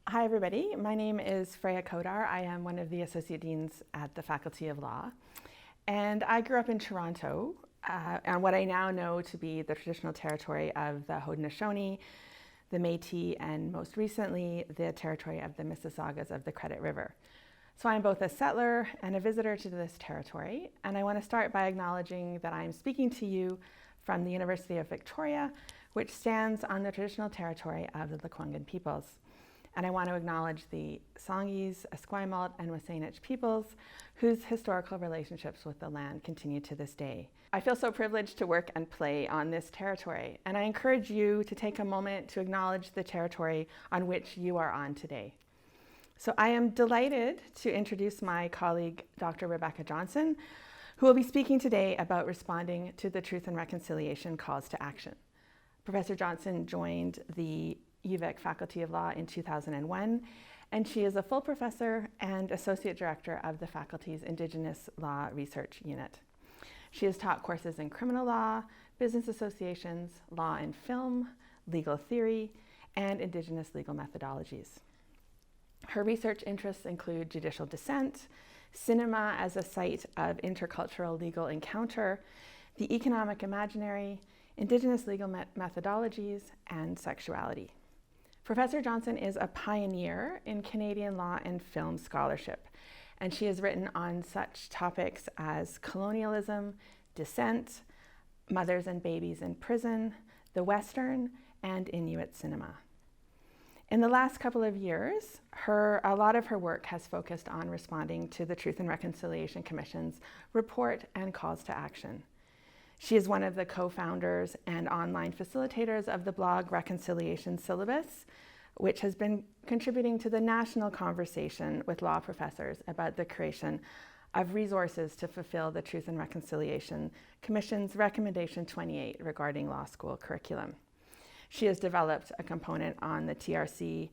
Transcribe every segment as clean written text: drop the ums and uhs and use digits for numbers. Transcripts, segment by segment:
Hi everybody, my name is Freya Kodar. I am one of the Associate Deans at the Faculty of Law. And I grew up in Toronto, on what I now know to be the traditional territory of the Haudenosaunee, the Métis, and most recently, the territory of the Mississaugas of the Credit River. So I'm both a settler and a visitor to this territory, and I want to start by acknowledging that I'm speaking to you from the University of Victoria, which stands on the traditional territory of the Lekwungen peoples. And I want to acknowledge the Songhees, Esquimalt, and Wasanich peoples whose historical relationships with the land continue to this day. I feel so privileged to work and play on this territory, and I encourage you to take a moment to acknowledge the territory on which you are on today. So I am delighted to introduce my colleague, Dr. Rebecca Johnson, who will be speaking today about responding to the Truth and Reconciliation calls to action. Professor Johnson joined the UVic Faculty of Law in 2001, and she is a full professor and associate director of the faculty's Indigenous Law Research Unit. She has taught courses in criminal law, business associations, law and film, legal theory, and Indigenous legal methodologies. Her research interests include judicial dissent, cinema as a site of intercultural legal encounter, the economic imaginary, Indigenous legal methodologies, and sexuality. Professor Johnson is a pioneer in Canadian law and film scholarship, and she has written on such topics as colonialism, dissent, mothers and babies in prison, the Western, and Inuit cinema. In the last couple of years, a lot of her work has focused on responding to the Truth and Reconciliation Commission's report and calls to action. She is one of the co-founders and online facilitators of the blog Reconciliation Syllabus, which has been contributing to the national conversation with law professors about the creation of resources to fulfill the Truth and Reconciliation Commission's Recommendation 28 regarding law school curriculum. She has developed a component on the TRC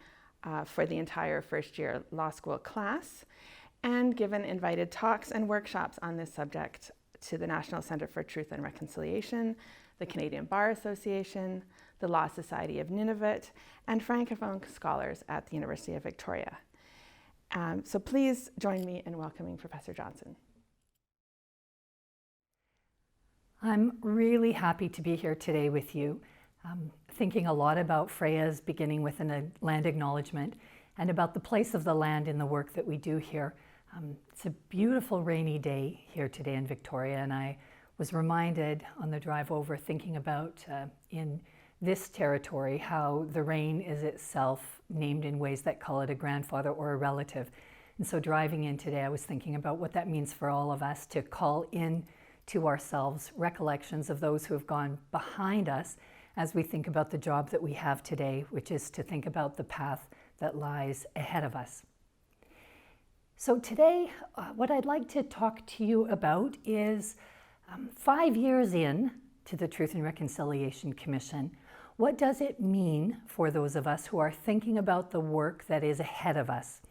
for the entire first-year law school class and given invited talks and workshops on this subject to the National Centre for Truth and Reconciliation, the Canadian Bar Association, the Law Society of Nunavut, and Francophone scholars at the University of Victoria. So please join me in welcoming Professor Johnson. I'm really happy to be here today with you, thinking a lot about Freya's beginning with a land acknowledgement and about the place of the land in the work that we do here. It's a beautiful rainy day here today in Victoria, and I was reminded on the drive over thinking about in this territory how the rain is itself named in ways that call it a grandfather or a relative. And so driving in today, I was thinking about what that means for all of us to call in to ourselves recollections of those who have gone behind us as we think about the job that we have today, which is to think about the path that lies ahead of us. So today, what I'd like to talk to you about is 5 years in to the Truth and Reconciliation Commission. What does it mean for those of us who are thinking about the work that is ahead of us?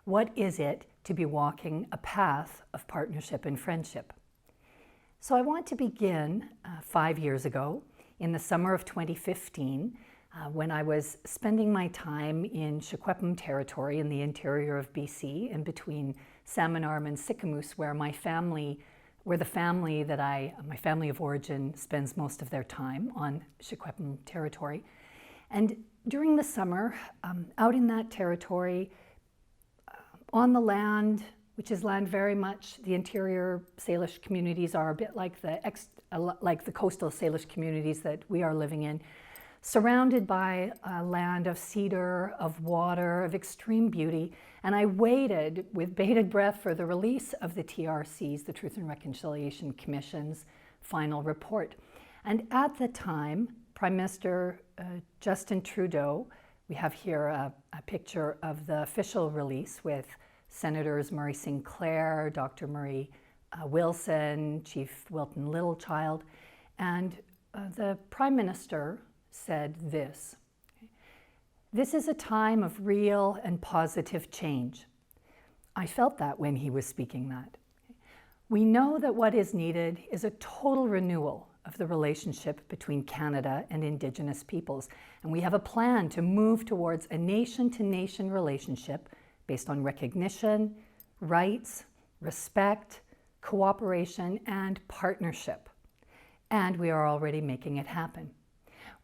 What is it to be walking a path of partnership and friendship? So I want to begin 5 years ago in the summer of 2015, when I was spending my time in Secwepemc territory in the interior of BC, in between Salmon Arm and Sicamous, where my family of origin spends most of their time on Secwepemc territory. And during the summer, out in that territory, on the land, which is land very much, the interior Salish communities are a bit like the coastal Salish communities that we are living in, surrounded by a land of cedar, of water, of extreme beauty. And I waited with bated breath for the release of the TRC's, the Truth and Reconciliation Commission's, final report. And at the time, Prime Minister Justin Trudeau, we have here a picture of the official release with Senators Murray Sinclair, Dr. Murray Wilson, Chief Wilton Littlechild, and the Prime Minister said this: "This is a time of real and positive change." I felt that when he was speaking that. We know that what is needed is a total renewal of the relationship between Canada and Indigenous peoples. And we have a plan to move towards a nation-to-nation relationship based on recognition, rights, respect, cooperation, and partnership. And we are already making it happen.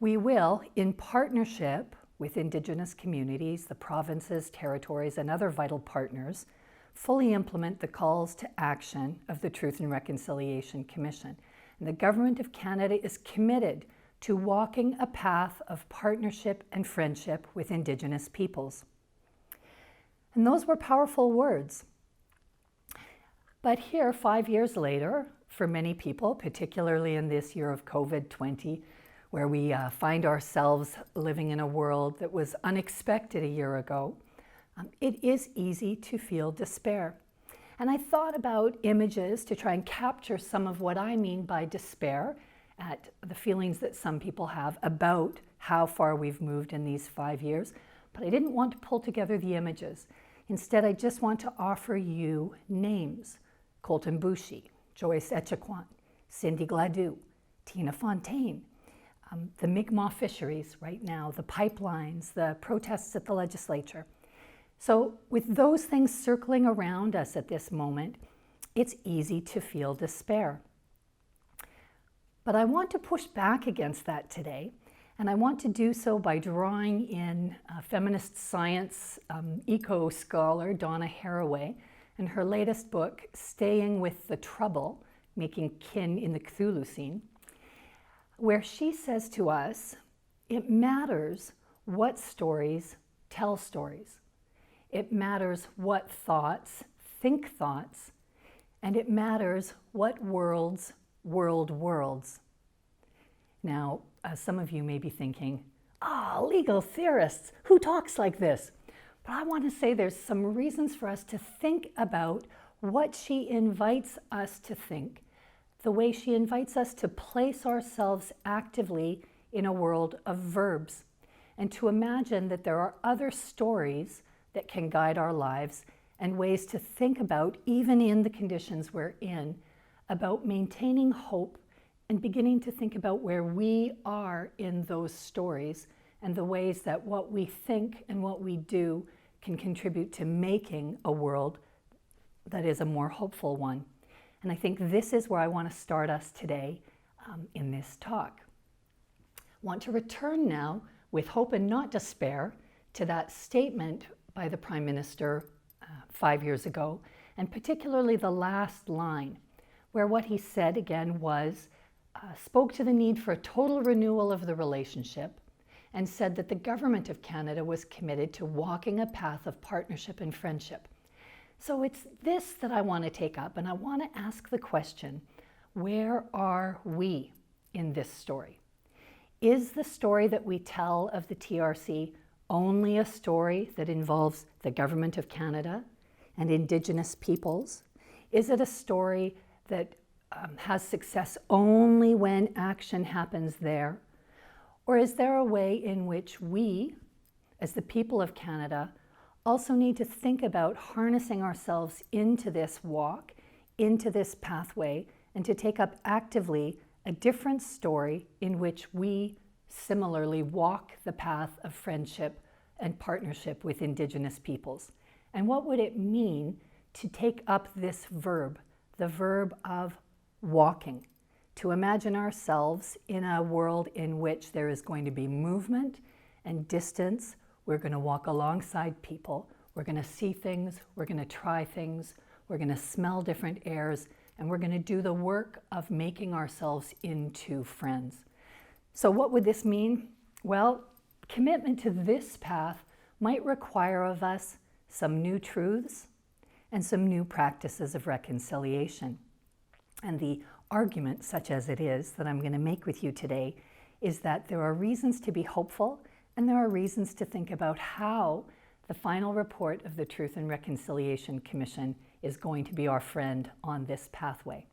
We will, in partnership with Indigenous communities, the provinces, territories, and other vital partners, fully implement the calls to action of the Truth and Reconciliation Commission. And the Government of Canada is committed to walking a path of partnership and friendship with Indigenous peoples. And those were powerful words. But here, 5 years later, for many people, particularly in this year of COVID-20, where we find ourselves living in a world that was unexpected a year ago, it is easy to feel despair. And I thought about images to try and capture some of what I mean by despair, at the feelings that some people have about how far we've moved in these 5 years. But I didn't want to pull together the images. Instead, I just want to offer you names. Colton Boushie, Joyce Echequan, Cindy Gladue, Tina Fontaine, the Mi'kmaq fisheries right now, the pipelines, the protests at the legislature. So with those things circling around us at this moment, it's easy to feel despair. But I want to push back against that today, and I want to do so by drawing in feminist science eco scholar Donna Haraway and her latest book, Staying with the Trouble, Making Kin in the Cthulhu Scene, where she says to us, it matters what stories tell stories. It matters what thoughts think thoughts, and it matters what worlds world worlds. Now, some of you may be thinking, legal theorists, who talks like this? But I want to say there's some reasons for us to think about what she invites us to think, the way she invites us to place ourselves actively in a world of verbs, and to imagine that there are other stories that can guide our lives and ways to think about, even in the conditions we're in, about maintaining hope and beginning to think about where we are in those stories and the ways that what we think and what we do can contribute to making a world that is a more hopeful one. And I think this is where I want to start us today in this talk. I want to return now with hope and not despair to that statement by the Prime Minister 5 years ago, and particularly the last line, where what he said again was, spoke to the need for a total renewal of the relationship, and said that the Government of Canada was committed to walking a path of partnership and friendship. So it's this that I want to take up, and I want to ask the question, where are we in this story? Is the story that we tell of the TRC only a story that involves the Government of Canada and Indigenous peoples? Is it a story that has success only when action happens there? Or is there a way in which we, as the people of Canada, also need to think about harnessing ourselves into this walk, into this pathway, and to take up actively a different story in which we similarly walk the path of friendship and partnership with Indigenous peoples? And what would it mean to take up this verb, the verb of walking, to imagine ourselves in a world in which there is going to be movement and distance? We're going to walk alongside people. We're going to see things. We're going to try things. We're going to smell different airs. And we're going to do the work of making ourselves into friends. So what would this mean? Well, commitment to this path might require of us some new truths and some new practices of reconciliation. And the argument, such as it is, that I'm going to make with you today is that there are reasons to be hopeful, and there are reasons to think about how the final report of the Truth and Reconciliation Commission is going to be our friend on this pathway.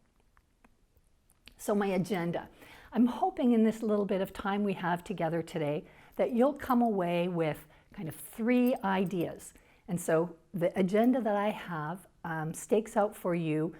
So my agenda. I'm hoping in this little bit of time we have together today that you'll come away with kind of 3 ideas. And so the agenda that I have stakes out for you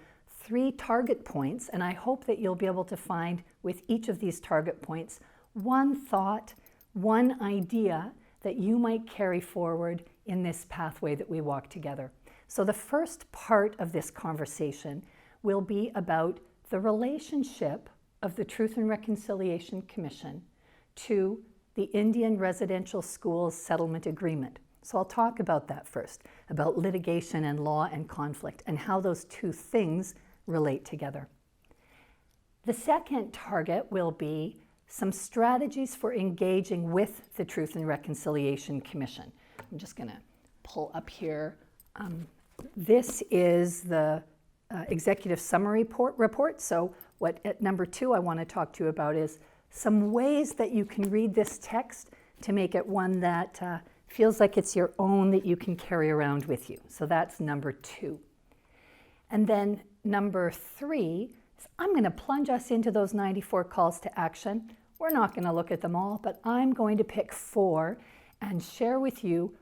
3 target points, and I hope that you'll be able to find with each of these target points one thought, one idea that you might carry forward in this pathway that we walk together. So the first part of this conversation will be about the relationship of the Truth and Reconciliation Commission to the Indian Residential Schools Settlement Agreement. So I'll talk about that first, about litigation and law and conflict and how those two things relate together. The second target will be some strategies for engaging with the Truth and Reconciliation Commission. I'm just going to pull up here. This is the executive summary report. So what at number 2 I want to talk to you about is some ways that you can read this text to make it one that feels like it's your own, that you can carry around with you. So that's number 2. And then number 3, I'm going to plunge us into those 94 calls to action. We're not going to look at them all, but I'm going to pick 4 and share with you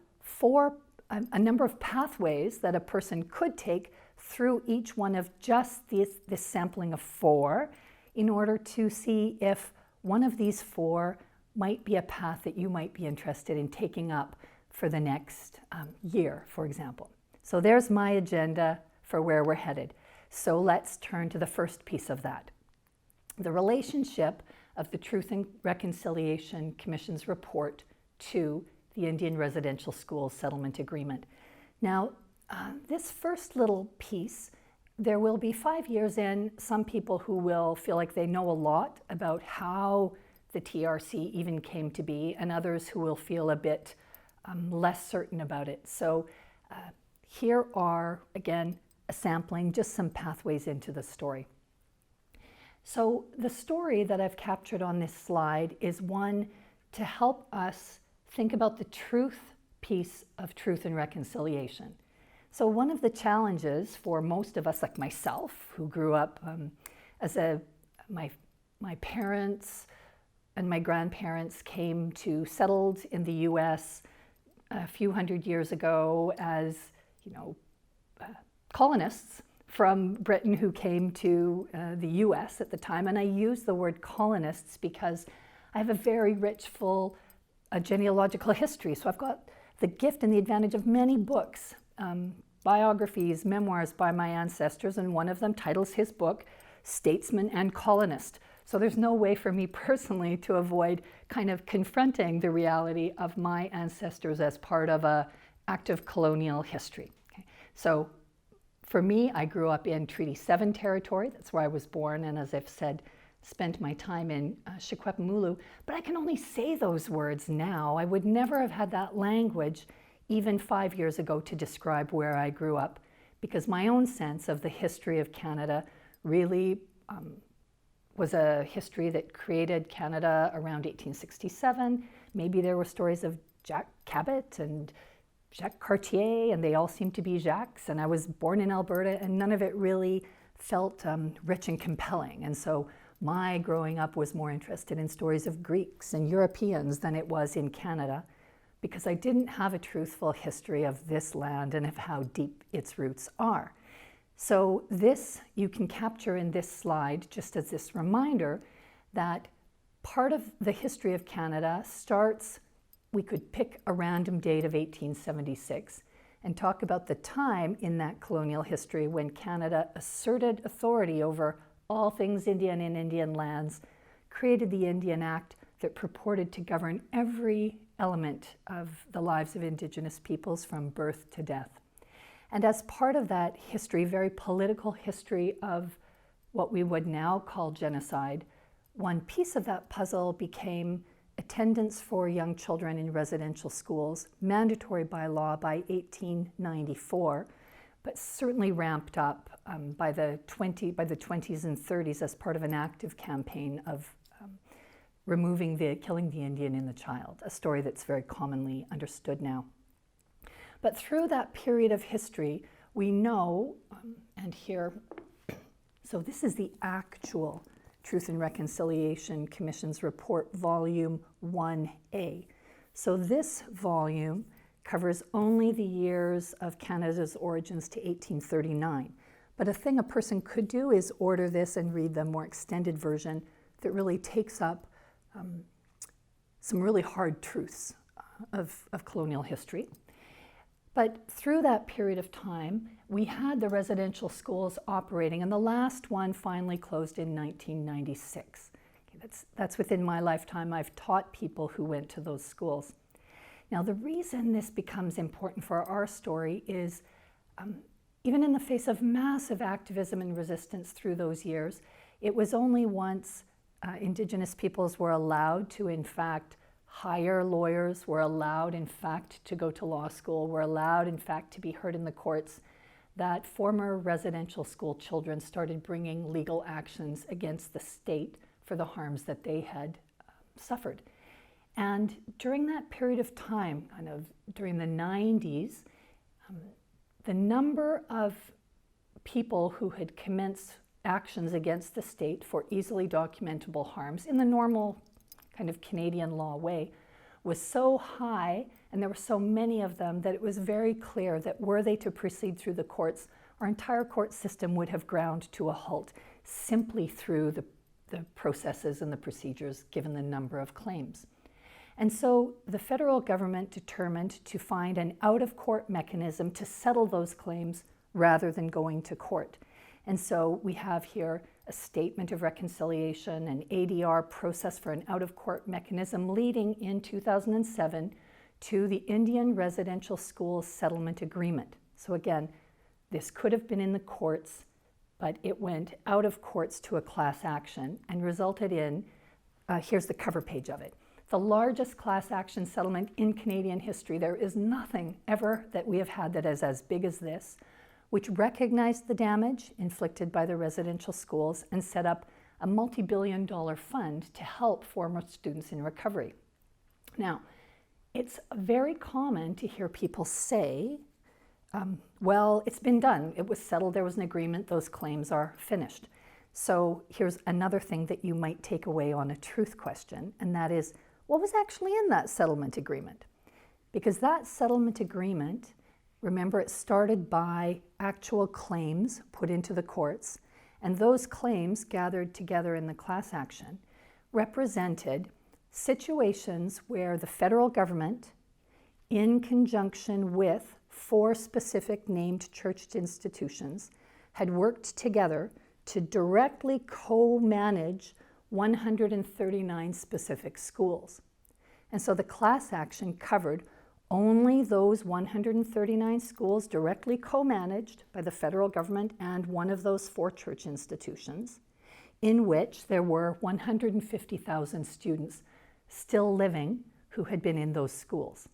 a number of pathways that a person could take through each one of just this sampling of 4 in order to see if one of these 4 might be a path that you might be interested in taking up for the next year, for example. So there's my agenda for where we're headed. So let's turn to the first piece of that. The relationship of the Truth and Reconciliation Commission's report to the Indian Residential Schools Settlement Agreement. Now, this first little piece, there will be 5 years in some people who will feel like they know a lot about how the TRC even came to be, and others who will feel a bit less certain about it. So here are, again, a sampling, just some pathways into the story. So the story that I've captured on this slide is one to help us think about the truth piece of Truth and Reconciliation. So one of the challenges for most of us, like myself, who grew up my parents and my grandparents settled in the US a few hundred years ago as, colonists from Britain who came to the US at the time. And I use the word colonists because I have a very rich, full genealogical history. So I've got the gift and the advantage of many books, biographies, memoirs by my ancestors, and one of them titles his book, Statesman and Colonist. So there's no way for me personally to avoid kind of confronting the reality of my ancestors as part of an active colonial history. Okay. So for me, I grew up in Treaty 7 territory. That's where I was born, and as I've said, spent my time in Shikwepemulu. But I can only say those words now. I would never have had that language even 5 years ago to describe where I grew up, because my own sense of the history of Canada really was a history that created Canada around 1867. Maybe there were stories of Jack Cabot and Jacques Cartier, and they all seemed to be Jacques, and I was born in Alberta, and none of it really felt rich and compelling. And so my growing up was more interested in stories of Greeks and Europeans than it was in Canada, because I didn't have a truthful history of this land and of how deep its roots are. So this you can capture in this slide just as this reminder that part of the history of Canada starts, we could pick a random date of 1876 and talk about the time in that colonial history when Canada asserted authority over all things Indian and Indian lands, created the Indian Act that purported to govern every element of the lives of Indigenous peoples from birth to death. And as part of that history, very political history of what we would now call genocide, one piece of that puzzle became attendance for young children in residential schools, mandatory by law by 1894, but certainly ramped up by the 20s and 30s as part of an active campaign of killing the Indian in the child, a story that's very commonly understood now. But through that period of history, we know, and here, so this is the actual Truth and Reconciliation Commission's report, Volume 1A. So this volume covers only the years of Canada's origins to 1839. But a thing a person could do is order this and read the more extended version that really takes up some really hard truths of colonial history. But through that period of time, we had the residential schools operating, and the last one finally closed in 1996. Okay, that's within my lifetime. I've taught people who went to those schools. Now, the reason this becomes important for our story is even in the face of massive activism and resistance through those years, it was only once Indigenous peoples were allowed to, in fact, hire lawyers, were allowed, in fact, to go to law school, were allowed, in fact, to be heard in the courts, that former residential school children started bringing legal actions against the state for the harms that they had suffered. And during that period of time, kind of during the 90s, the number of people who had commenced actions against the state for easily documentable harms in the normal kind of Canadian law way was so high, and there were so many of them, that it was very clear that were they to proceed through the courts, our entire court system would have ground to a halt simply through the processes and the procedures given the number of claims. And so the federal government determined to find an out-of-court mechanism to settle those claims rather than going to court. And so we have here a statement of reconciliation, an ADR process for an out-of-court mechanism leading in 2007 to the Indian Residential Schools Settlement Agreement. So again, this could have been in the courts, but it went out of courts to a class action and resulted in, here's the cover page of it, the largest class action settlement in Canadian history. There is nothing ever that we have had that is as big as this, which recognized the damage inflicted by the residential schools and set up a multi-billion-dollar fund to help former students in recovery. Now, it's very common to hear people say, well, it's been done. It was settled, there was an agreement, those claims are finished. So here's another thing that you might take away on a truth question, and that is, what was actually in that settlement agreement? Because that settlement agreement, remember, it started by actual claims put into the courts, and those claims gathered together in the class action represented situations where the federal government, in conjunction with 4 specific named church institutions, had worked together to directly co-manage 139 specific schools. And so the class action covered only those 139 schools directly co-managed by the federal government and one of those 4 church institutions, in which there were 150,000 students still living who had been in those schools.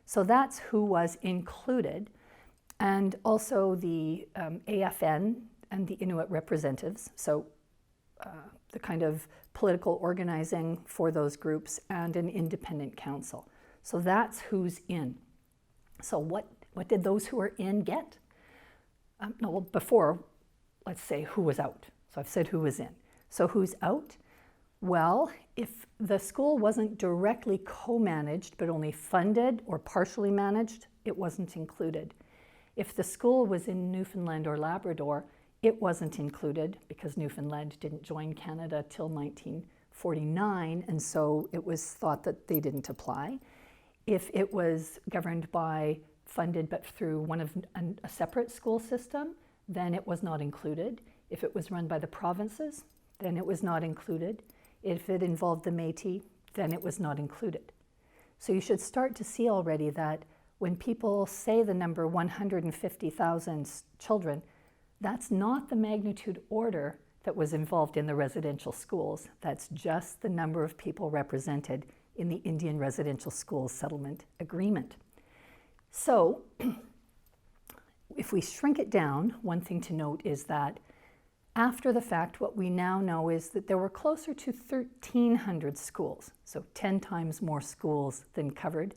So that's who was included, and also the AFN and the Inuit representatives, so the kind of political organizing for those groups, and an independent council. So that's who's in. So what did those who are in get? Well, before, let's say who was out. So I've said who was in. So who's out? Well, if the school wasn't directly co-managed, but only funded or partially managed, it wasn't included. If the school was in Newfoundland or Labrador, it wasn't included because Newfoundland didn't join Canada till 1949, and so it was thought that they didn't apply. If it was governed by, funded but through a separate school system, then it was not included. If it was run by the provinces, then it was not included. If it involved the Métis, then it was not included. So you should start to see already that when people say the number 150,000 children, that's not the magnitude order that was involved in the residential schools. That's just the number of people represented in the Indian Residential Schools Settlement Agreement. So if we shrink it down, one thing to note is that after the fact, what we now know is that there were closer to 1,300 schools, so 10 times more schools than covered,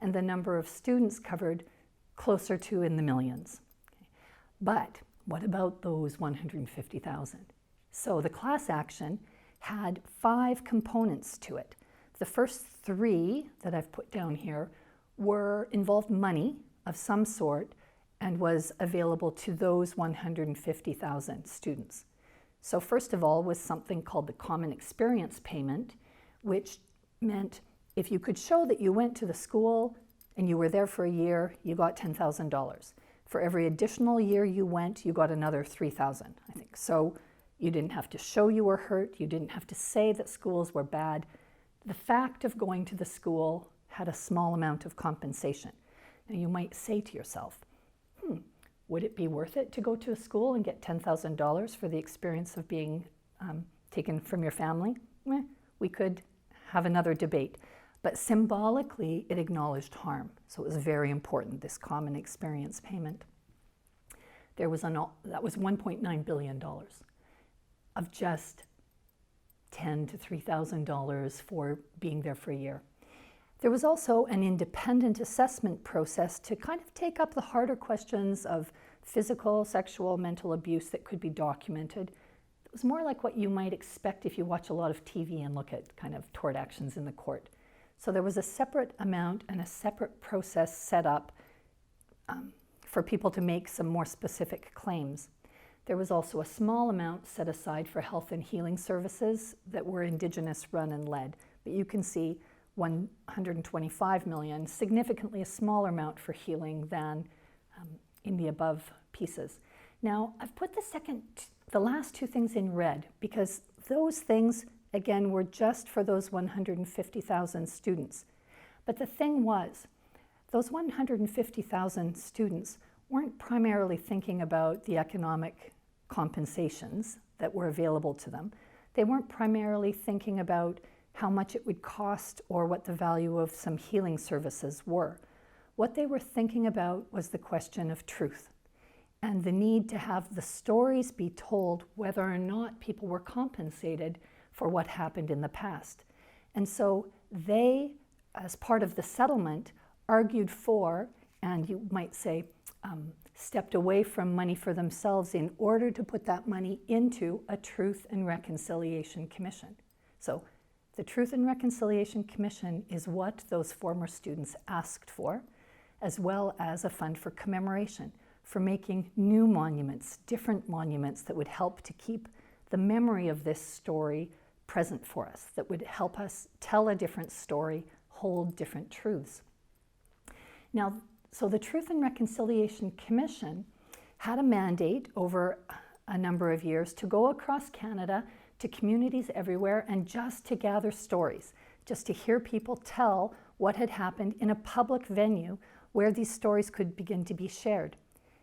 and the number of students covered closer to in the millions. But what about those 150,000? So the class action had 5 components to it. The first 3 that I've put down here involved money of some sort and was available to those 150,000 students. So first of all was something called the Common Experience Payment, which meant if you could show that you went to the school and you were there for a year, you got $10,000. For every additional year you went, you got another $3,000, I think. So you didn't have to show you were hurt, you didn't have to say that schools were bad. The fact of going to the school had a small amount of compensation. Now you might say to yourself, would it be worth it to go to a school and get $10,000 for the experience of being taken from your family? We could have another debate. But symbolically, it acknowledged harm. So it was very important, this Common Experience Payment. That was $1.9 billion of just $10,000 to $3,000 for being there for a year. There was also an independent assessment process to kind of take up the harder questions of physical, sexual, mental abuse that could be documented. It was more like what you might expect if you watch a lot of TV and look at kind of tort actions in the court. So there was a separate amount and a separate process set up for people to make some more specific claims. There was also a small amount set aside for health and healing services that were Indigenous run and led. But you can see $125 million, significantly a smaller amount for healing than in the above pieces. Now, I've put the last two things in red because those things, again, were just for those 150,000 students. But the thing was, those 150,000 students weren't primarily thinking about the economic compensations that were available to them. They weren't primarily thinking about how much it would cost or what the value of some healing services were. What they were thinking about was the question of truth and the need to have the stories be told whether or not people were compensated for what happened in the past. And so they, as part of the settlement, argued for, and you might say, stepped away from money for themselves in order to put that money into a Truth and Reconciliation Commission. So the Truth and Reconciliation Commission is what those former students asked for, as well as a fund for commemoration, for making new monuments, different monuments that would help to keep the memory of this story present for us, that would help us tell a different story, hold different truths. Now, so the Truth and Reconciliation Commission had a mandate over a number of years to go across Canada to communities everywhere and just to gather stories, just to hear people tell what had happened in a public venue where these stories could begin to be shared.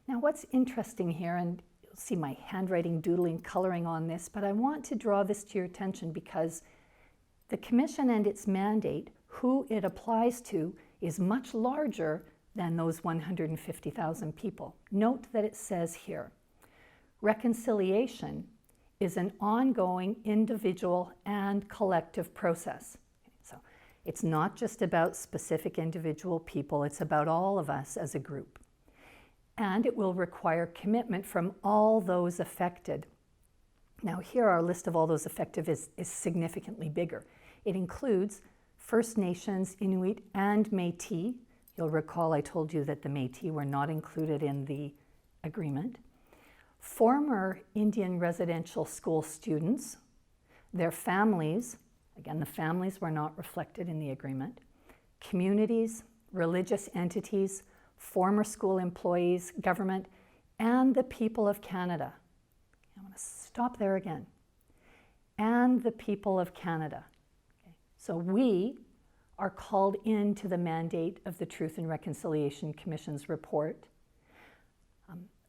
Now, what's interesting here, and you'll see my handwriting, doodling, coloring on this, but I want to draw this to your attention because the commission and its mandate, who it applies to, is much larger than those 150,000 people. Note that it says here, reconciliation is an ongoing individual and collective process. So it's not just about specific individual people, it's about all of us as a group. And it will require commitment from all those affected. Now here our list of all those affected is significantly bigger. It includes First Nations, Inuit, and Métis. You'll recall I told you that the Métis were not included in the agreement. Former Indian residential school students, their families, again the families were not reflected in the agreement, communities, religious entities, former school employees, government, and the people of Canada. I'm going to stop there again. And the people of Canada. Okay. So we are called into the mandate of the Truth and Reconciliation Commission's report,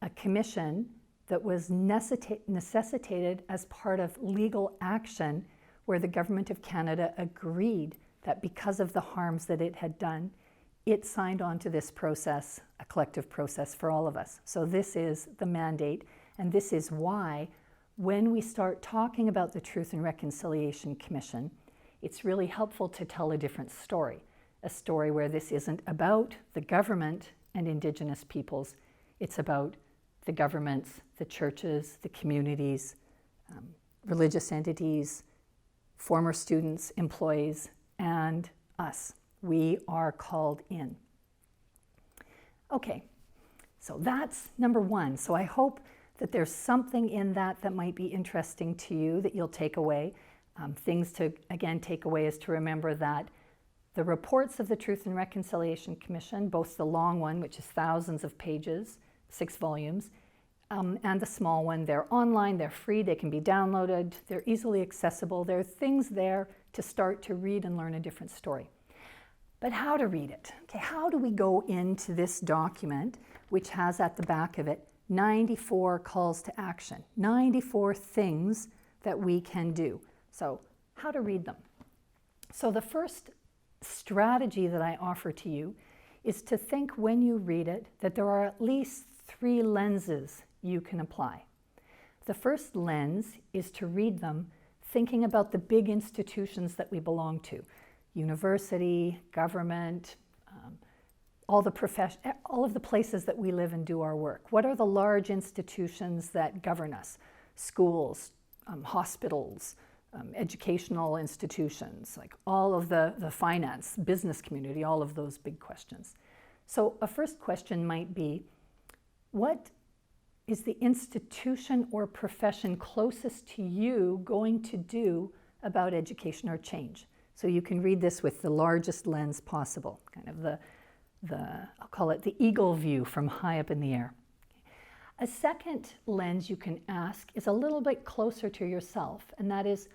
a commission that was necessitated as part of legal action where the Government of Canada agreed that because of the harms that it had done, it signed on to this process, a collective process for all of us. So this is the mandate, and this is why when we start talking about the Truth and Reconciliation Commission, it's really helpful to tell a different story, a story where this isn't about the government and Indigenous peoples, it's about the governments, the churches, the communities, religious entities, former students, employees, and us. We are called in. Okay, So that's number one. So I hope that there's something in that that might be interesting to you that you'll take away. Things to, again, take away is to remember that the reports of the Truth and Reconciliation Commission, both the long one, which is thousands of pages, 6 volumes, and the small one, they're online, they're free, they can be downloaded, they're easily accessible. There are things there to start to read and learn a different story. But how to read it? Okay, how do we go into this document, which has at the back of it 94 calls to action, 94 things that we can do. So how to read them? So the first strategy that I offer to you is to think when you read it that there are at least 3 lenses you can apply. The first lens is to read them thinking about the big institutions that we belong to: university, government, all of the places that we live and do our work. What are the large institutions that govern us? Schools, hospitals, educational institutions, like all of the finance, business community, all of those big questions. So a first question might be, what is the institution or profession closest to you going to do about education or change? So you can read this with the largest lens possible, kind of I'll call it the eagle view from high up in the air. A second lens you can ask is a little bit closer to yourself, and that is,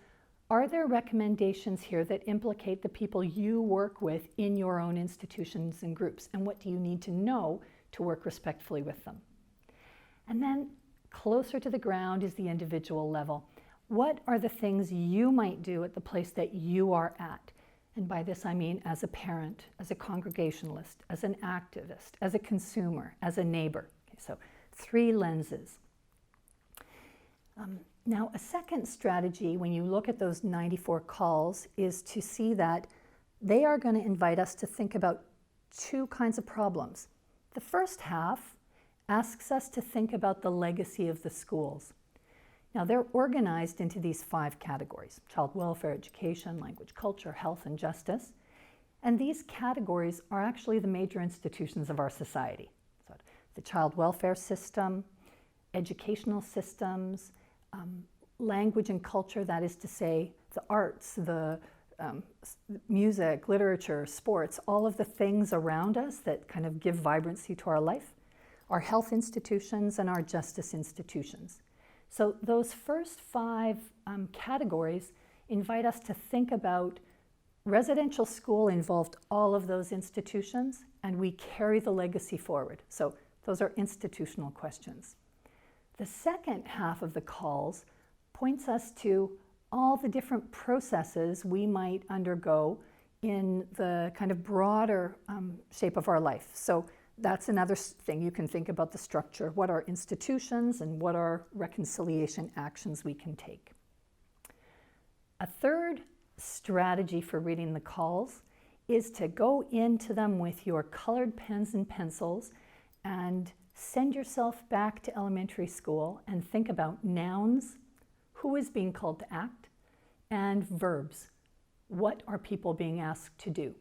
are there recommendations here that implicate the people you work with in your own institutions and groups? And what do you need to know to work respectfully with them? And then closer to the ground is the individual level. What are the things you might do at the place that you are at? And by this I mean as a parent, as a congregationalist, as an activist, as a consumer, as a neighbor. Okay, so 3 lenses. Now, a second strategy when you look at those 94 calls is to see that they are going to invite us to think about 2 kinds of problems. The first half asks us to think about the legacy of the schools. Now, they're organized into these 5 categories: child welfare, education, language, culture, health, and justice. And these categories are actually the major institutions of our society. So the child welfare system, educational systems, language and culture, that is to say, the arts, the music, literature, sports, all of the things around us that kind of give vibrancy to our life, our health institutions, and our justice institutions. So those first 5 categories invite us to think about residential school involved all of those institutions, and we carry the legacy forward. So those are institutional questions. The second half of the calls points us to all the different processes we might undergo in the kind of broader shape of our life. So that's another thing you can think about: the structure. What are institutions and what are reconciliation actions we can take? A third strategy for reading the calls is to go into them with your colored pens and pencils and send yourself back to elementary school and think about nouns, who is being called to act, and verbs. What are people being asked to do?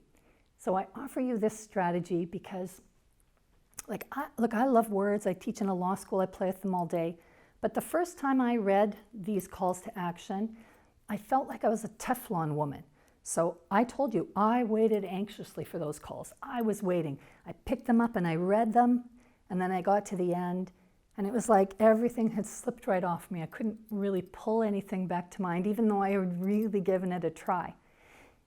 So I offer you this strategy because I love words. I teach in a law school. I play with them all day. But the first time I read these calls to action, I felt like I was a Teflon woman. So I told you, I waited anxiously for those calls. I was waiting. I picked them up and I read them, and then I got to the end, and it was like everything had slipped right off me. I couldn't really pull anything back to mind, even though I had really given it a try.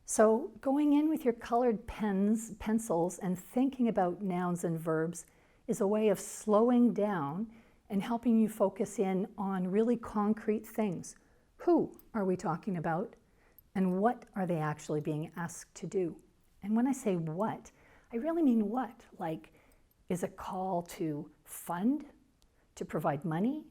So going in with your colored pens, pencils, and thinking about nouns and verbs is a way of slowing down and helping you focus in on really concrete things. Who are we talking about? And what are they actually being asked to do? And when I say what, I really mean what? Like, is a call to fund, to provide money,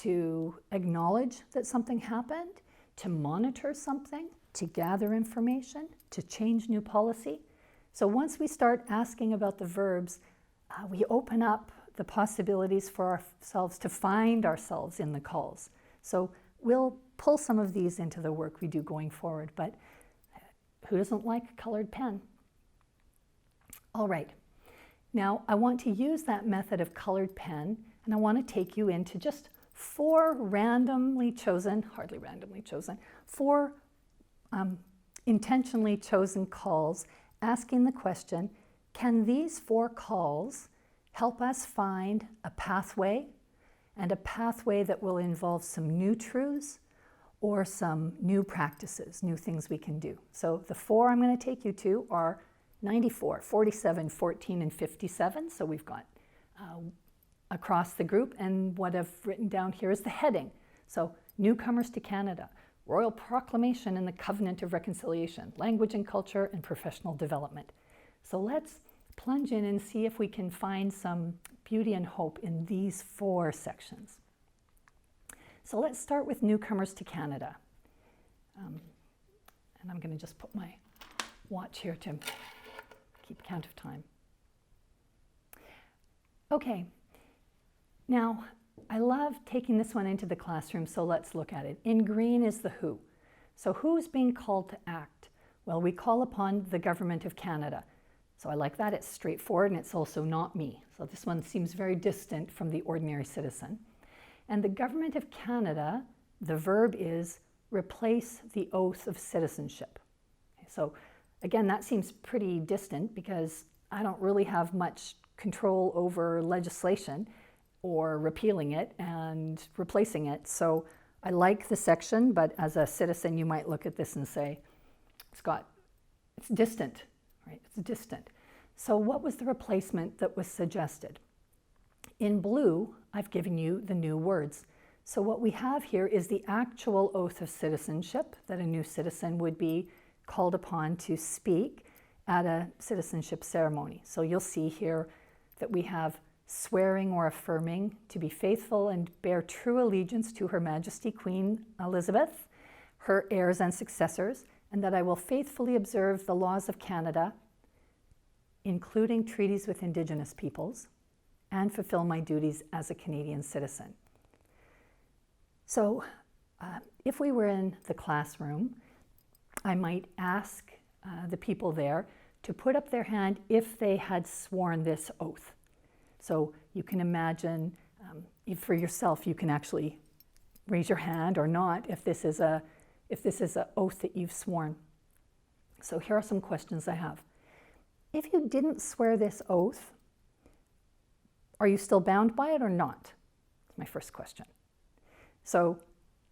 to acknowledge that something happened, to monitor something, to gather information, to change new policy? So once we start asking about the verbs, we open up the possibilities for ourselves to find ourselves in the calls. So we'll pull some of these into the work we do going forward, but who doesn't like a colored pen? All right. Now, I want to use that method of colored pen, and I want to take you into just 4 randomly chosen, hardly randomly chosen, 4 intentionally chosen calls, asking the question, can these 4 calls help us find a pathway, and a pathway that will involve some new truths or some new practices, new things we can do. So the 4 I'm going to take you to are 94, 47, 14, and 57. So we've got across the group, and what I've written down here is the heading. So newcomers to Canada, Royal Proclamation and the Covenant of Reconciliation, Language and Culture, and Professional Development. So let's plunge in and see if we can find some beauty and hope in these 4 sections. So let's start with newcomers to Canada. And I'm going to just put my watch here to keep count of time. Okay, now I love taking this one into the classroom, so let's look at it. In green is the who. So who's being called to act? Well, we call upon the Government of Canada. So I like that, it's straightforward, and it's also not me. So this one seems very distant from the ordinary citizen. And the Government of Canada, the verb is replace the oath of citizenship. So again, that seems pretty distant because I don't really have much control over legislation or repealing it and replacing it. So I like the section, but as a citizen, you might look at this and say, it's distant, right? It's distant. So what was the replacement that was suggested? In blue, I've given you the new words. So what we have here is the actual oath of citizenship that a new citizen would be called upon to speak at a citizenship ceremony. So you'll see here that we have swearing or affirming to be faithful and bear true allegiance to Her Majesty Queen Elizabeth, her heirs and successors, and that I will faithfully observe the laws of Canada, including treaties with Indigenous peoples, and fulfill my duties as a Canadian citizen. So if we were in the classroom, I might ask the people there to put up their hand if they had sworn this oath. So you can imagine, for yourself, you can actually raise your hand or not if this is an oath that you've sworn. So here are some questions I have. If you didn't swear this oath, are you still bound by it or not? That's my first question. So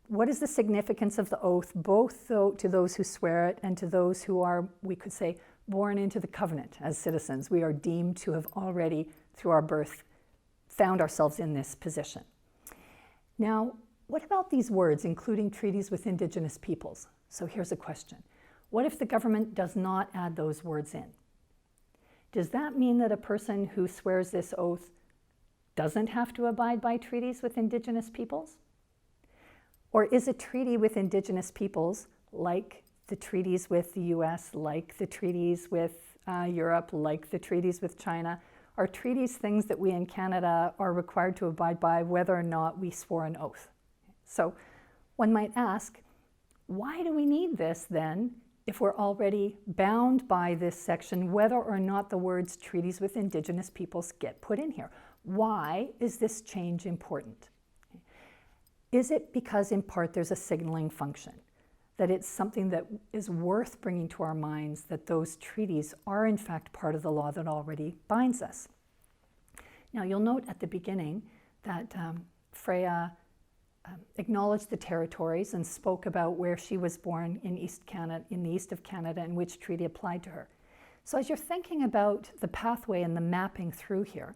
what is the significance of the oath, both to those who swear it and to those who are, we could say, born into the covenant as citizens? We are deemed to have already, through our birth, found ourselves in this position. Now, what about these words, including treaties with Indigenous peoples? So here's a question. What if the government does not add those words in? Does that mean that a person who swears this oath doesn't have to abide by treaties with Indigenous peoples? Or is a treaty with Indigenous peoples, like the treaties with the US, like the treaties with Europe, like the treaties with China, are treaties things that we in Canada are required to abide by whether or not we swore an oath? So one might ask, why do we need this then if we're already bound by this section, whether or not the words treaties with Indigenous peoples get put in here? Why is this change important? Is it because in part there's a signaling function, that it's something that is worth bringing to our minds that those treaties are in fact part of the law that already binds us? Now you'll note at the beginning that Freya acknowledged the territories and spoke about where she was born in East Canada, in the east of Canada, and which treaty applied to her. So as you're thinking about the pathway and the mapping through here,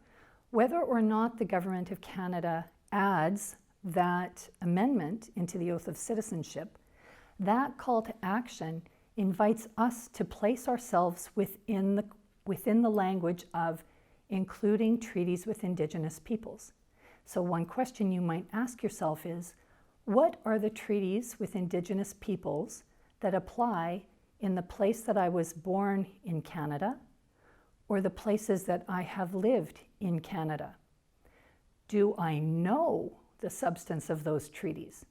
whether or not the Government of Canada adds that amendment into the oath of citizenship, that call to action invites us to place ourselves within the language of including treaties with Indigenous peoples. So one question you might ask yourself is, what are the treaties with Indigenous peoples that apply in the place that I was born in Canada, or the places that I have lived in Canada? Do I know the substance of those treaties?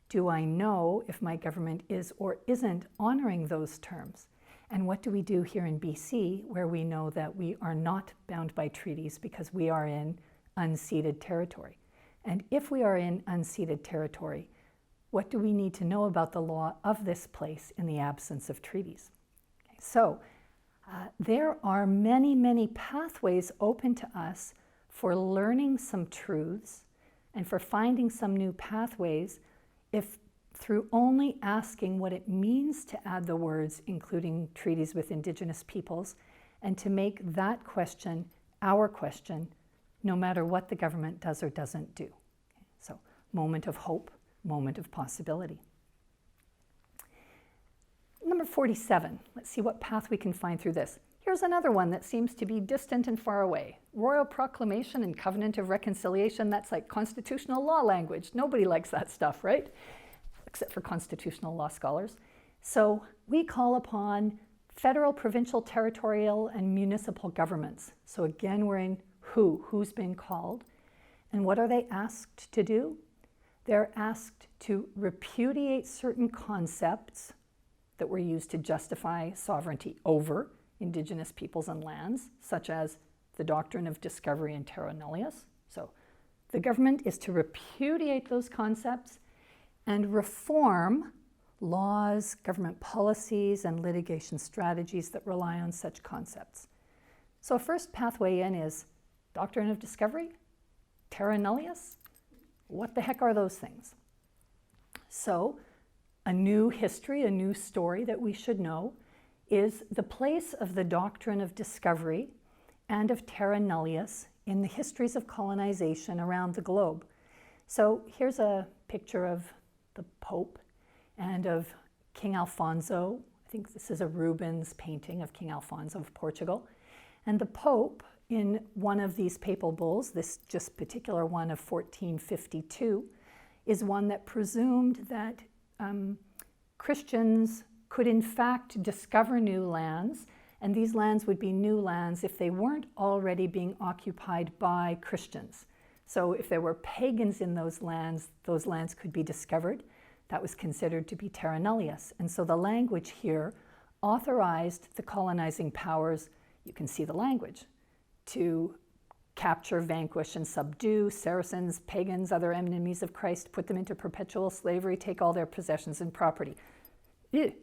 Do I know if my government is or isn't honoring those terms? And what do we do here in BC, where we know that we are not bound by treaties because we are in unceded territory? And if we are in unceded territory, what do we need to know about the law of this place in the absence of treaties? Okay, so there are many, many pathways open to us for learning some truths and for finding some new pathways if through only asking what it means to add the words including treaties with Indigenous peoples, and to make that question our question no matter what the government does or doesn't do. Okay, so moment of hope, moment of possibility. Number 47, let's see what path we can find through this. Here's another one that seems to be distant and far away. Royal Proclamation and Covenant of Reconciliation, that's like constitutional law language. Nobody likes that stuff, right? Except for constitutional law scholars. So we call upon federal, provincial, territorial, and municipal governments. So again, we're in who's being called. And what are they asked to do? They're asked to repudiate certain concepts that were used to justify sovereignty over Indigenous peoples and lands, such as the doctrine of discovery and terra nullius. So the government is to repudiate those concepts and reform laws, government policies, and litigation strategies that rely on such concepts. So a first pathway in is doctrine of discovery, terra nullius. What the heck are those things? So a new history, a new story that we should know is the place of the doctrine of discovery and of terra nullius in the histories of colonization around the globe. So here's a picture of the Pope and of King Alfonso. I think this is a Rubens painting of King Alfonso of Portugal. And the Pope, in one of these papal bulls, this just particular one of 1452, is one that presumed that Christians could in fact discover new lands, and these lands would be new lands if they weren't already being occupied by Christians. So if there were pagans in those lands could be discovered. That was considered to be terra nullius. And so the language here authorized the colonizing powers, you can see the language, to capture, vanquish, and subdue Saracens, pagans, other enemies of Christ, put them into perpetual slavery, take all their possessions and property. Okay.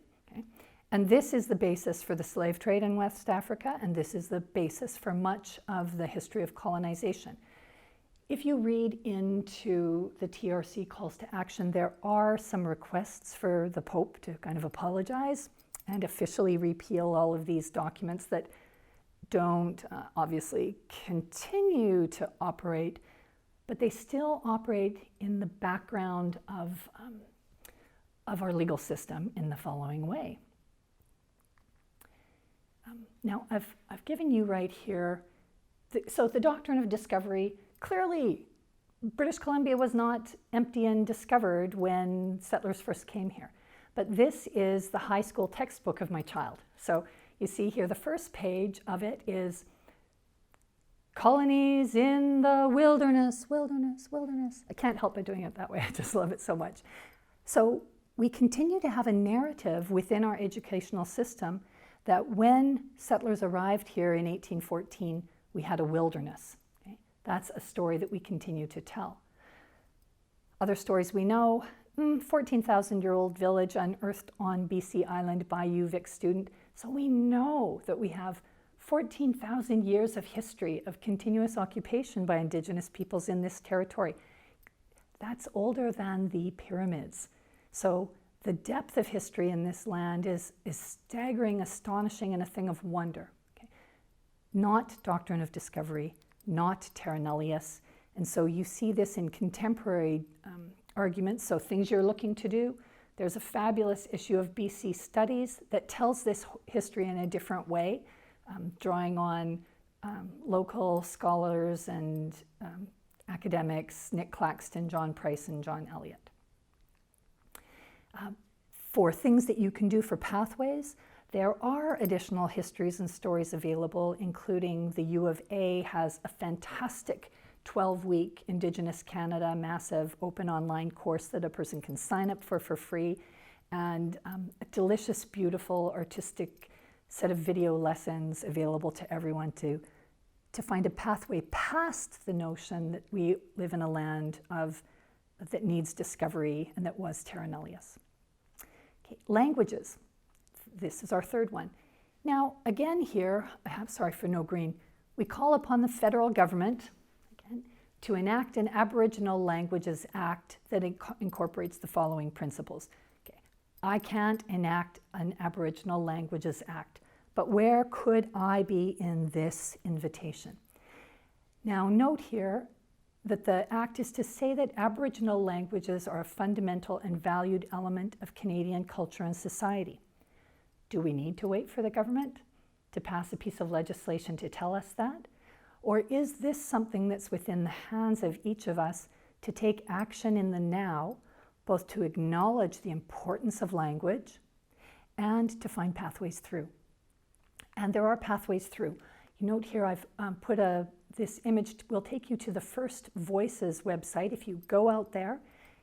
And this is the basis for the slave trade in West Africa, and this is the basis for much of the history of colonization. If you read into the TRC calls to action, there are some requests for the Pope to kind of apologize and officially repeal all of these documents that don't obviously continue to operate, but they still operate in the background of our legal system in the following way. Now, I've given you right here, so the doctrine of discovery, clearly British Columbia was not empty and discovered when settlers first came here. But this is the high school textbook of my child. So you see here, the first page of it is colonies in the wilderness, wilderness, wilderness. I can't help but doing it that way. I just love it so much. So we continue to have a narrative within our educational system that when settlers arrived here in 1814, we had a wilderness. Okay? That's a story that we continue to tell. Other stories we know, 14,000-year-old village unearthed on BC Island by UVic student. So we know that we have 14,000 years of history of continuous occupation by Indigenous peoples in this territory. That's older than the pyramids. So the depth of history in this land is staggering, astonishing, and a thing of wonder. Okay? Not doctrine of discovery, not terra nullius. And so you see this in contemporary arguments, so things you're looking to do. There's a fabulous issue of BC Studies that tells this history in a different way, drawing on local scholars and academics, Nick Claxton, John Price, and John Elliott. For things that you can do for pathways, there are additional histories and stories available, including the U of A has a fantastic 12-week Indigenous Canada massive open online course that a person can sign up for free, and a delicious, beautiful, artistic set of video lessons available to everyone to find a pathway past the notion that we live in a land that needs discovery and that was terra nullius. Okay, languages. This is our third one. Now, again here, sorry for no green, we call upon the federal government, again, to enact an Aboriginal Languages Act that incorporates the following principles. Okay, I can't enact an Aboriginal Languages Act, but where could I be in this invitation? Now, note here that the Act is to say that Aboriginal languages are a fundamental and valued element of Canadian culture and society. Do we need to wait for the government to pass a piece of legislation to tell us that? Or is this something that's within the hands of each of us to take action in the now, both to acknowledge the importance of language and to find pathways through? And there are pathways through. You note here I've put this image will take you to the First Voices website. If you go out there,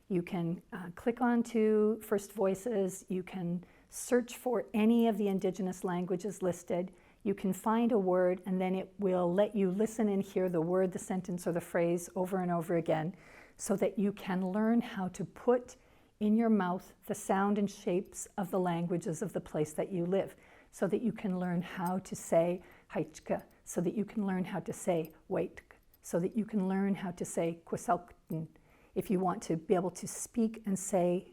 you can click onto First Voices, you can search for any of the Indigenous languages listed, you can find a word, and then it will let you listen and hear the word, the sentence, or the phrase over and over again, so that you can learn how to put in your mouth the sound and shapes of the languages of the place that you live, so that you can learn how to say haichka, so that you can learn how to say wait, so that you can learn how to say kwasalkten, if you want to be able to speak and say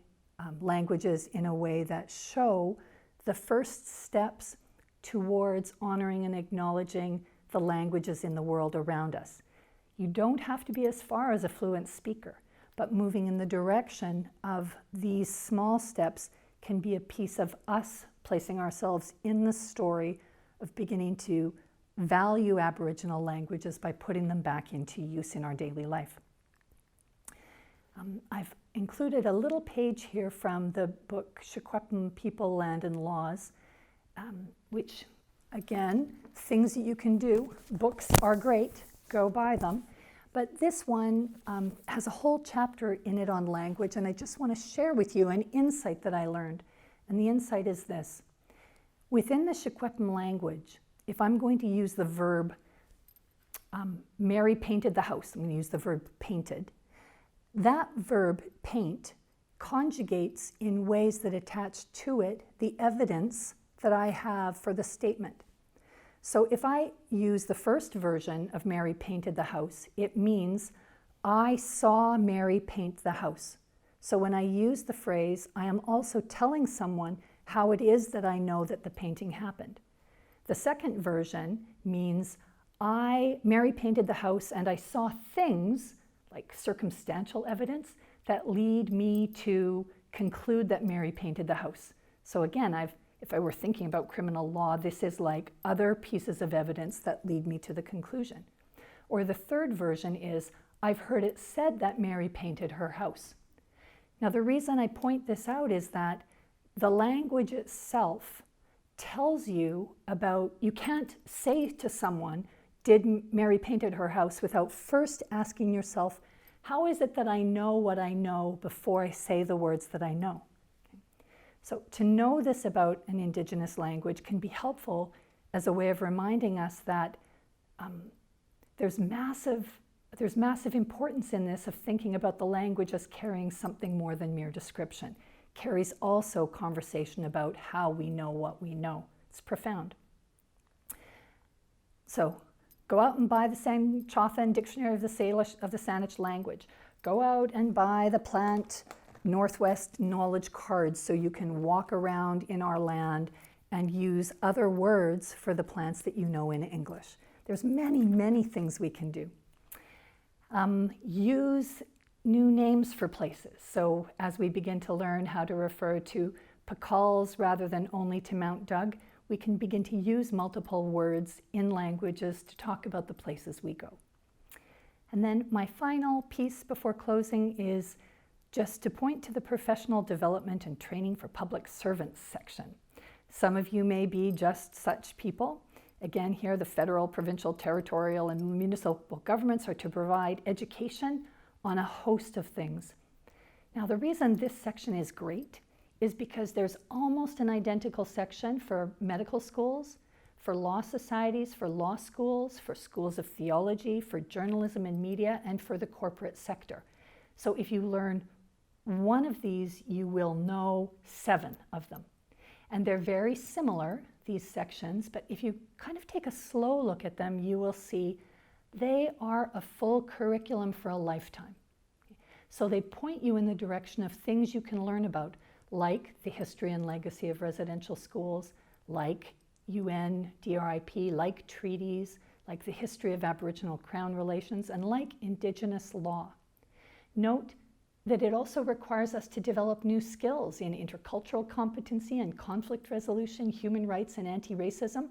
languages in a way that show the first steps towards honoring and acknowledging the languages in the world around us. You don't have to be as far as a fluent speaker, but moving in the direction of these small steps can be a piece of us placing ourselves in the story of beginning to value Aboriginal languages by putting them back into use in our daily life. I've included a little page here from the book Secwepemc People, Land and Laws, which, again, things that you can do. Books are great, go buy them. But this one has a whole chapter in it on language, and I just want to share with you an insight that I learned. And the insight is this. Within the Secwepemc language, if I'm going to use the verb, Mary painted the house, I'm going to use the verb painted. That verb, paint, conjugates in ways that attach to it the evidence that I have for the statement. So if I use the first version of Mary painted the house, it means I saw Mary paint the house. So when I use the phrase, I am also telling someone how it is that I know that the painting happened. The second version means Mary painted the house and I saw things like circumstantial evidence that lead me to conclude that Mary painted the house. So again, if I were thinking about criminal law, this is like other pieces of evidence that lead me to the conclusion. Or the third version is, I've heard it said that Mary painted her house. Now the reason I point this out is that the language itself tells you about, you can't say to someone, did Mary painted her house, without first asking yourself, how is it that I know what I know before I say the words that I know? So to know this about an Indigenous language can be helpful as a way of reminding us that there's massive importance in this of thinking about the language as carrying something more than mere description. Carries also conversation about how we know what we know. It's profound. So go out and buy the Sanchothan Dictionary of the Saanich language. Go out and buy the Plant Northwest Knowledge cards so you can walk around in our land and use other words for the plants that you know in English. There's many, many things we can do. Use new names for places. So as we begin to learn how to refer to Pacals rather than only to Mount Doug, we can begin to use multiple words in languages to talk about the places we go. And then my final piece before closing is just to point to the professional development and training for public servants section. Some of you may be just such people. Again, here the federal, provincial, territorial, and municipal governments are to provide education on a host of things. Now, the reason this section is great is because there's almost an identical section for medical schools, for law societies, for law schools, for schools of theology, for journalism and media, and for the corporate sector. So if you learn one of these, you will know 7 of them. And they're very similar, these sections, but if you kind of take a slow look at them, you will see they are a full curriculum for a lifetime. So they point you in the direction of things you can learn about, like the history and legacy of residential schools, like UN, DRIP, like treaties, like the history of Aboriginal Crown relations, and like Indigenous law. Note that it also requires us to develop new skills in intercultural competency and conflict resolution, human rights and anti-racism.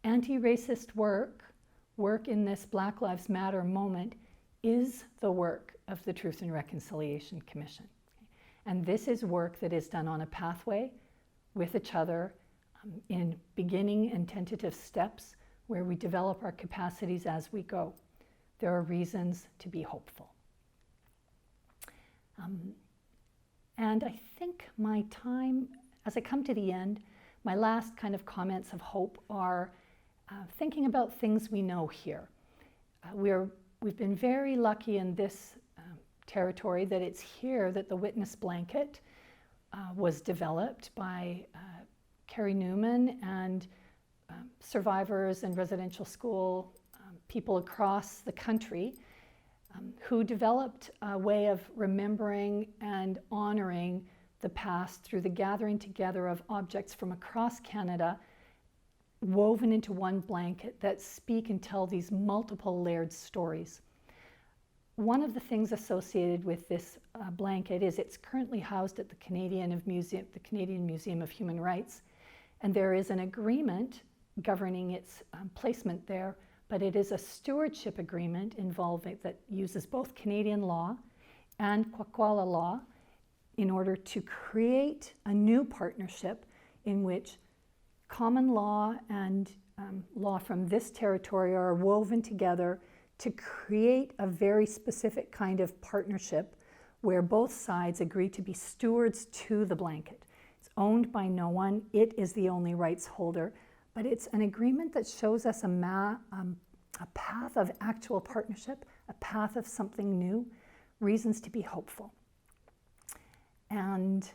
Anti-racist work in this Black Lives Matter moment, is the work of the Truth and Reconciliation Commission. And this is work that is done on a pathway with each other in beginning and tentative steps where we develop our capacities as we go. There are reasons to be hopeful. And I think my time, as I come to the end, my last kind of comments of hope are thinking about things we know here. We've been very lucky in this territory that it's here that the witness blanket was developed by Carrie Newman and survivors and residential school people across the country who developed a way of remembering and honoring the past through the gathering together of objects from across Canada woven into one blanket that speak and tell these multiple layered stories. One of the things associated with this blanket is it's currently housed at the Canadian Museum of Human Rights, and there is an agreement governing its placement there, but it is a stewardship agreement involving that uses both Canadian law and Kwakwala law in order to create a new partnership in which common law and law from this territory are woven together to create a very specific kind of partnership where both sides agree to be stewards to the blanket. It's owned by no one. It is the only rights holder, but it's an agreement that shows us a path of actual partnership, a path of something new, reasons to be hopeful. And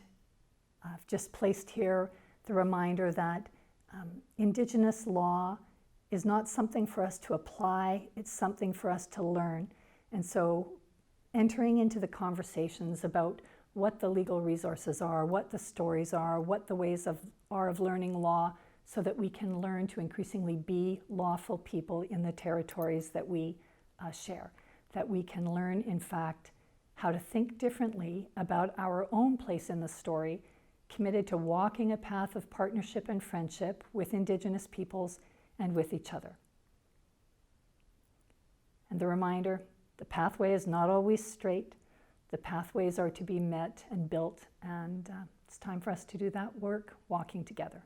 I've just placed here the reminder that Indigenous law is not something for us to apply, it's something for us to learn. And so entering into the conversations about what the legal resources are, what the stories are, what the ways are of learning law, so that we can learn to increasingly be lawful people in the territories that we share. That we can learn, in fact, how to think differently about our own place in the story, committed to walking a path of partnership and friendship with Indigenous peoples and with each other. And the reminder, the pathway is not always straight. The pathways are to be met and built, and it's time for us to do that work walking together.